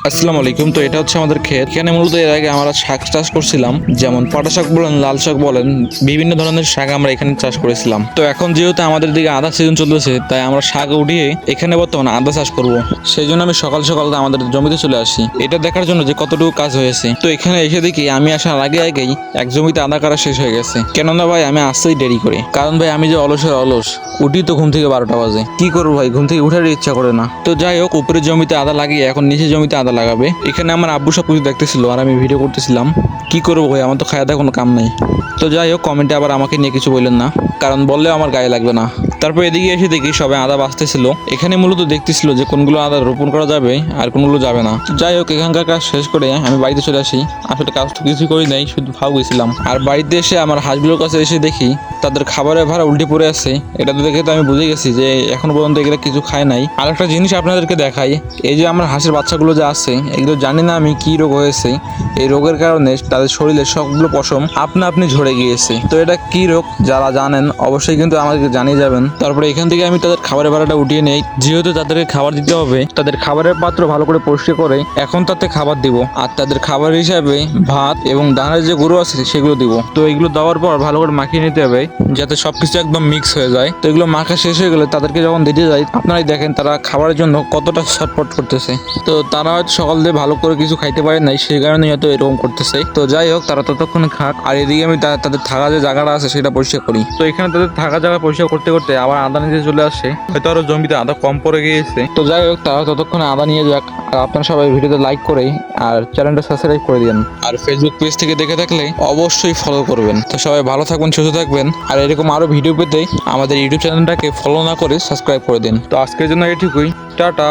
আসসালামু আলাইকুম। তো এটা হচ্ছে আমাদের ক্ষেত। এখানে মূলত এর আগে আমরা শাক চাষ করছিলাম, যেমন পাটা শাক বলেন, লাল শাক বলেন, বিভিন্ন ধরনের শাক আমরা এখানে চাষ করেছিলাম। তো এখন যেহেতু আমাদের দিকে আদা সিজন চলতেছে, তাই আমরা শাক উঠিয়ে এখানে বর্তমানে আদা চাষ করব। সেই জন্য আমি সকাল সকাল আমাদের জমিতে চলে আসি, এটা দেখার জন্য যে কতটুকু কাজ হয়েছে। তো এখানে এসে দেখি আমি আসার আগেই এক জমিতে আদা কাটা শেষ হয়ে গেছে। কেননা ভাই আমি আসতেই দেরি করে, কারণ ভাই আমি যে অলস উঠি তো ঘুম থেকে 12টা বাজে। কি করবো ভাই, ঘুম থেকে উঠার ইচ্ছা করে না। তো যাই হোক, উপরের জমিতে আদা লাগিয়ে এখন নিচের জমিতে আদা লাগাবে। এখানে আমার আব্বু সব কিছু দেখতেছিল আর আমি ভিডিও করতেছিলাম। কি করবো ভাই, আমার তো খাওয়া দাওয়া কোনো কাম নাই। তো যাই হোক, কমেন্টে আবার আমাকে নিয়ে কিছু বললেন না, কারণ বললেও আমার গায়ে লাগবে না। তারপর এদিকে এসে দেখি সবাই আদা বাঁচতেছিল। এখানে মূলত দেখতেছিল যে কোনগুলো আদা রোপণ করা যাবে আর কোনগুলো যাবে না। তো যাই হোক, এখানকার কাজ শেষ করে আমি বাড়িতে চলে আসি। আসলে কাজ তো কিছুই করি নাই, শুধু ভাও গেছিলাম। আর বাড়িতে এসে আমার হাঁসগুলোর কাছে এসে দেখি তাদের খাবারের ভাড়া উল্টে পড়ে আছে। এটা তো দেখে তো আমি বুঝে গেছি যে এখনো পর্যন্ত এগুলো কিছু খায় নাই। আর একটা জিনিস আপনাদেরকে দেখাই, এই যে আমার হাঁসের বাচ্চাগুলো যে আছে, এগুলো জানি না আমি কি রোগ হয়েছে। এই রোগের কারণে তাদের শরীরে সবগুলো পশম আপনি ঝরে গিয়েছে। তো এটা কি রোগ, যারা জানেন অবশ্যই কিন্তু আমাকে জানিয়ে যাবেন। তারপরে এখান থেকে আমি তাদের খাবারের ভাড়াটা উঠিয়ে নেই, যেহেতু তাদেরকে খাবার দিতে হবে। তাদের খাবারের পাত্র ভালো করে পরিষ্কার করে এখন তাতে খাবার দিব। আর তাদের খাবার হিসাবে ভাত এবং দানার যে গুঁড়ো আছে সেগুলো দিব। তো এগুলো দেওয়ার পর ভালো করে মাখিয়ে নিতে হবে, যাতে সবকিছু একদম মিক্স হয়ে যায়। তো এগুলো মাখা শেষ হয়ে গেলে তাদেরকে যখন দিতে যাই, আপনারাই দেখেন তারা খাবারের জন্য কতটা ছটফট করতেছে। তো তারা হয়তো সকাল দিয়ে ভালো করে কিছু খাইতে পারে নাই, সেই কারণে হয়তো এরকম করতেছে। তো যাই হোক, তারা ততক্ষণে খাক। আর এদিকে আমি তাদের থাকা যে জায়গাটা আছে সেটা পরিষ্কার করি। তো এখানে তাদের থাকা জায়গা পরিষ্কার করতে করতে আবার আদা নিতে চলে আসে। হয়তো আরো জমিতে আদা কম পড়ে গিয়েছে। তো যাই হোক, তারা ততক্ষণে আদা নিয়ে যাক। আর আপনারা সবাই ভিডিওতে লাইক করে আর চ্যানেলটা সাবস্ক্রাইব করে দিন। আর ফেসবুক পেজ থেকে দেখে থাকলে অবশ্যই ফলো করবেন। তো সবাই ভালো থাকবেন, সুস্থ থাকবেন। আর এরকম আরো ভিডিও পেতে আমাদের ইউটিউব চ্যানেলটাকে ফলো না করে সাবস্ক্রাইব করে দিন। তো আজকের জন্য এটুকুই, টাটা।